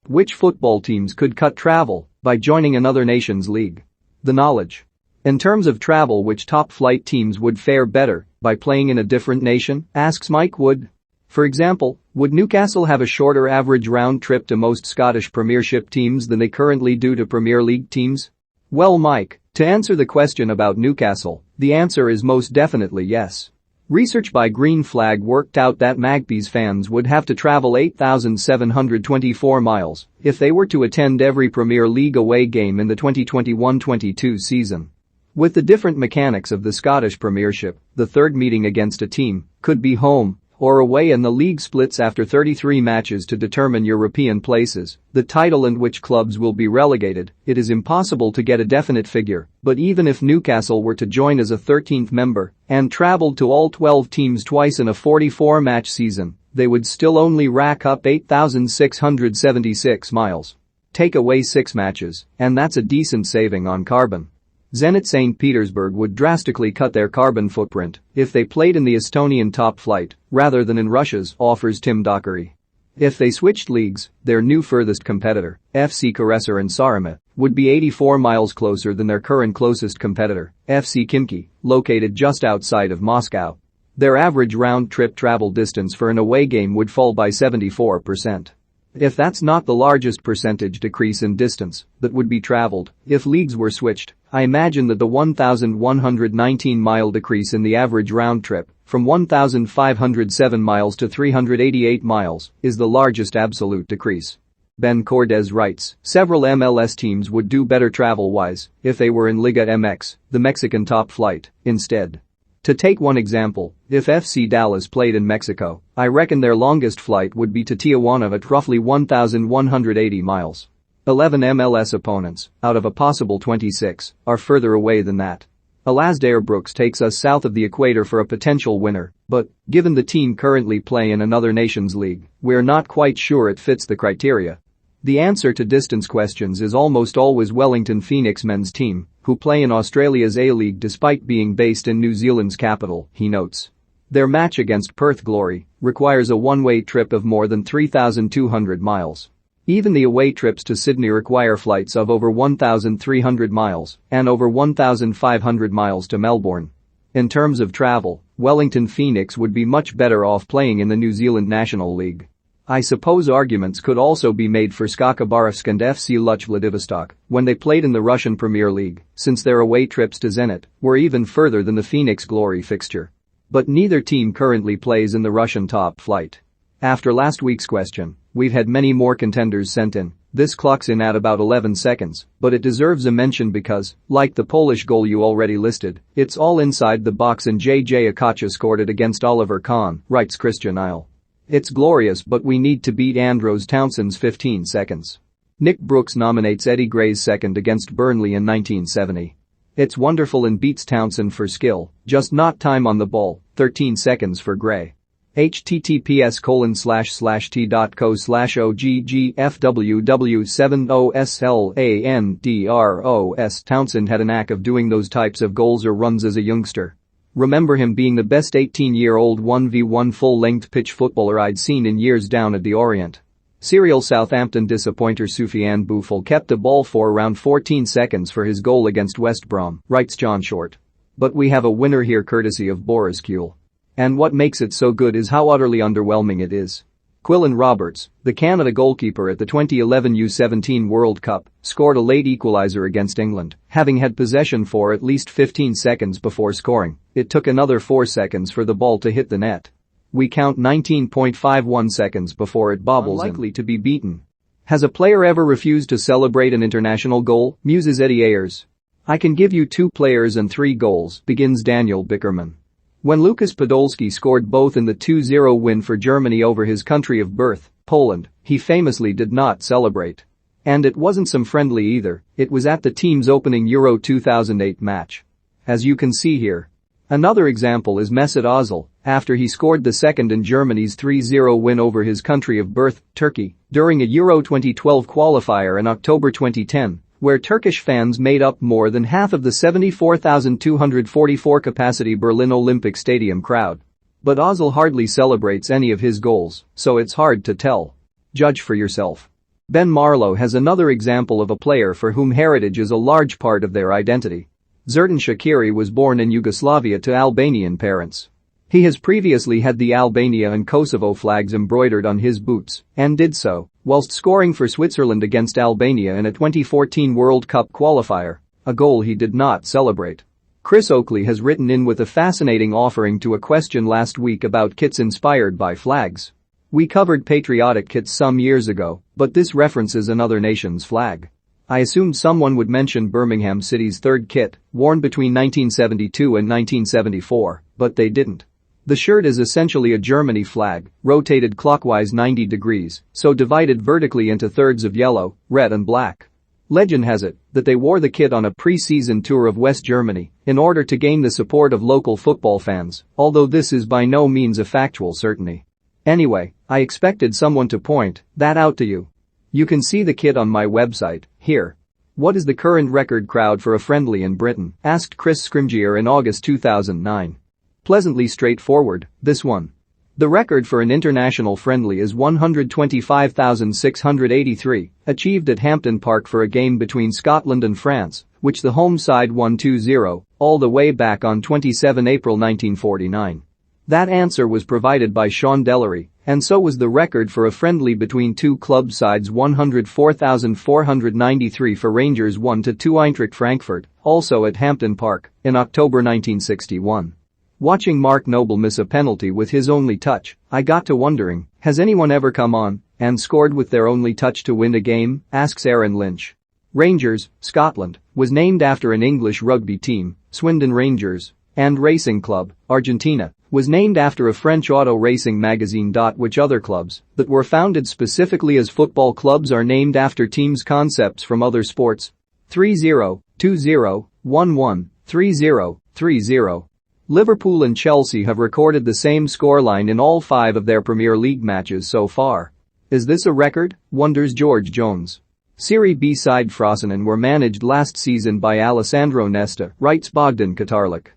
Which football teams could cut travel by joining another nation's league? The knowledge. In terms of travel, which top-flight teams would fare better by playing in a different nation, asks Mike Wood. For example, would Newcastle have a shorter average round trip to most Scottish Premiership teams than they currently do to Premier League teams? Well, Mike, to answer the question about Newcastle, the answer is most definitely yes. Research by Green Flag worked out that Magpies fans would have to travel 8,724 miles if they were to attend every Premier League away game in the 2021-22 season. With the different mechanics of the Scottish Premiership, the third meeting against a team could be home or away, and the league splits after 33 matches to determine European places, the title, and which clubs will be relegated. It is impossible to get a definite figure, but even if Newcastle were to join as a 13th member and traveled to all 12 teams twice in a 44-match season, they would still only rack up 8,676 miles. Take away 6 matches, and that's a decent saving on carbon. Zenit St. Petersburg would drastically cut their carbon footprint if they played in the Estonian top flight rather than in Russia's, offers Tim Dockery. If they switched leagues, their new furthest competitor, FC Karesar in Saaremaa, would be 84 miles closer than their current closest competitor, FC Khimki, located just outside of Moscow. Their average round-trip travel distance for an away game would fall by 74%. If that's not the largest percentage decrease in distance that would be traveled if leagues were switched, I imagine that the 1,119-mile decrease in the average round trip from 1,507 miles to 388 miles is the largest absolute decrease. Ben Cordes writes, several MLS teams would do better travel-wise if they were in Liga MX, the Mexican top flight, instead. To take one example, if FC Dallas played in Mexico, I reckon their longest flight would be to Tijuana at roughly 1,180 miles. 11 MLS opponents, out of a possible 26, are further away than that. Alasdair Brooks takes us south of the equator for a potential winner, but, given the team currently play in another nation's league, we're not quite sure it fits the criteria. The answer to distance questions is almost always Wellington Phoenix men's team, who play in Australia's A-League despite being based in New Zealand's capital, he notes. Their match against Perth Glory requires a one-way trip of more than 3,200 miles. Even the away trips to Sydney require flights of over 1,300 miles and over 1,500 miles to Melbourne. In terms of travel, Wellington Phoenix would be much better off playing in the New Zealand National League. I suppose arguments could also be made for SKA Khabarovsk and FC Luch Vladivostok when they played in the Russian Premier League, since their away trips to Zenit were even further than the Phoenix Glory fixture. But neither team currently plays in the Russian top flight. After last week's question, we've had many more contenders sent in. This clocks in at about 11 seconds, but it deserves a mention because, like the Polish goal you already listed, it's all inside the box and JJ Okocha scored it against Oliver Kahn, writes Christian Isle. It's glorious, but we need to beat Andros Townsend's 15 seconds. Nick Brooks nominates Eddie Gray's second against Burnley in 1970. It's wonderful and beats Townsend for skill, just not time on the ball, 13 seconds for Gray. https://t.co/oggfww70slandros. Townsend had a knack of doing those types of goals or runs as a youngster. Remember him being the best 18-year-old 1v1 full-length pitch footballer I'd seen in years down at the Orient. Serial Southampton disappointer Soufiane Boufal kept the ball for around 14 seconds for his goal against West Brom, writes John Short. But we have a winner here courtesy of Boris Kuhl. And what makes it so good is how utterly underwhelming it is. Quillan Roberts, the Canada goalkeeper at the 2011 U17 World Cup, scored a late equalizer against England, having had possession for at least 15 seconds before scoring. It took another 4 seconds for the ball to hit the net. We count 19.51 seconds before it bobbles. Unlikely to be beaten. Has a player ever refused to celebrate an international goal? Muses Eddie Ayers. I can give you 2 players and 3 goals, begins Daniel Bickerman. When Lukas Podolski scored both in the 2-0 win for Germany over his country of birth, Poland, he famously did not celebrate. And it wasn't some friendly either, it was at the team's opening Euro 2008 match. As you can see here. Another example is Mesut Ozil, after he scored the second in Germany's 3-0 win over his country of birth, Turkey, during a Euro 2012 qualifier in October 2010. Where Turkish fans made up more than half of the 74,244 capacity Berlin Olympic Stadium crowd. But Ozil hardly celebrates any of his goals, so it's hard to tell. Judge for yourself. Ben Marlow has another example of a player for whom heritage is a large part of their identity. Zerdan Shaqiri was born in Yugoslavia to Albanian parents. He has previously had the Albania and Kosovo flags embroidered on his boots and did so whilst scoring for Switzerland against Albania in a 2014 World Cup qualifier, a goal he did not celebrate. Chris Oakley has written in with a fascinating offering to a question last week about kits inspired by flags. We covered patriotic kits some years ago, but this references another nation's flag. I assumed someone would mention Birmingham City's third kit, worn between 1972 and 1974, but they didn't. The shirt is essentially a Germany flag, rotated clockwise 90 degrees, so divided vertically into thirds of yellow, red and black. Legend has it that they wore the kit on a pre-season tour of West Germany in order to gain the support of local football fans, although this is by no means a factual certainty. Anyway, I expected someone to point that out to you. You can see the kit on my website, here. What is the current record crowd for a friendly in Britain? Asked Chris Scrimgeour in August 2009. Pleasantly straightforward, this one. The record for an international friendly is 125,683, achieved at Hampden Park for a game between Scotland and France, which the home side won 2-0, all the way back on 27 April 1949. That answer was provided by Sean Dellery, and so was the record for a friendly between two club sides 104,493 for Rangers 1-2 Eintracht Frankfurt, also at Hampden Park, in October 1961. Watching Mark Noble miss a penalty with his only touch, I got to wondering, has anyone ever come on and scored with their only touch to win a game? Asks Aaron Lynch. Rangers, Scotland, was named after an English rugby team, Swindon Rangers, and Racing Club, Argentina, was named after a French auto racing magazine. Which other clubs that were founded specifically as football clubs are named after teams' concepts from other sports? 3-0, 2-0, 1-1, 3-0, 3-0. Liverpool and Chelsea have recorded the same scoreline in all 5 of their Premier League matches so far. Is this a record? Wonders George Jones. Serie B side Frosinone were managed last season by Alessandro Nesta, writes Bogdan Katarlik.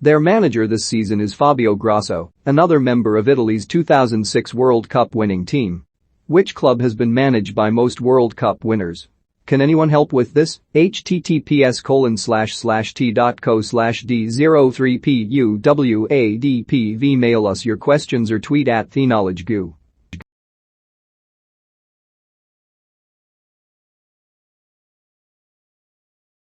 Their manager this season is Fabio Grosso, another member of Italy's 2006 World Cup winning team. Which club has been managed by most World Cup winners? Can anyone help with this? https://t.co/d03puwadp. Mail us your questions or tweet @TheKnowledgeGoo.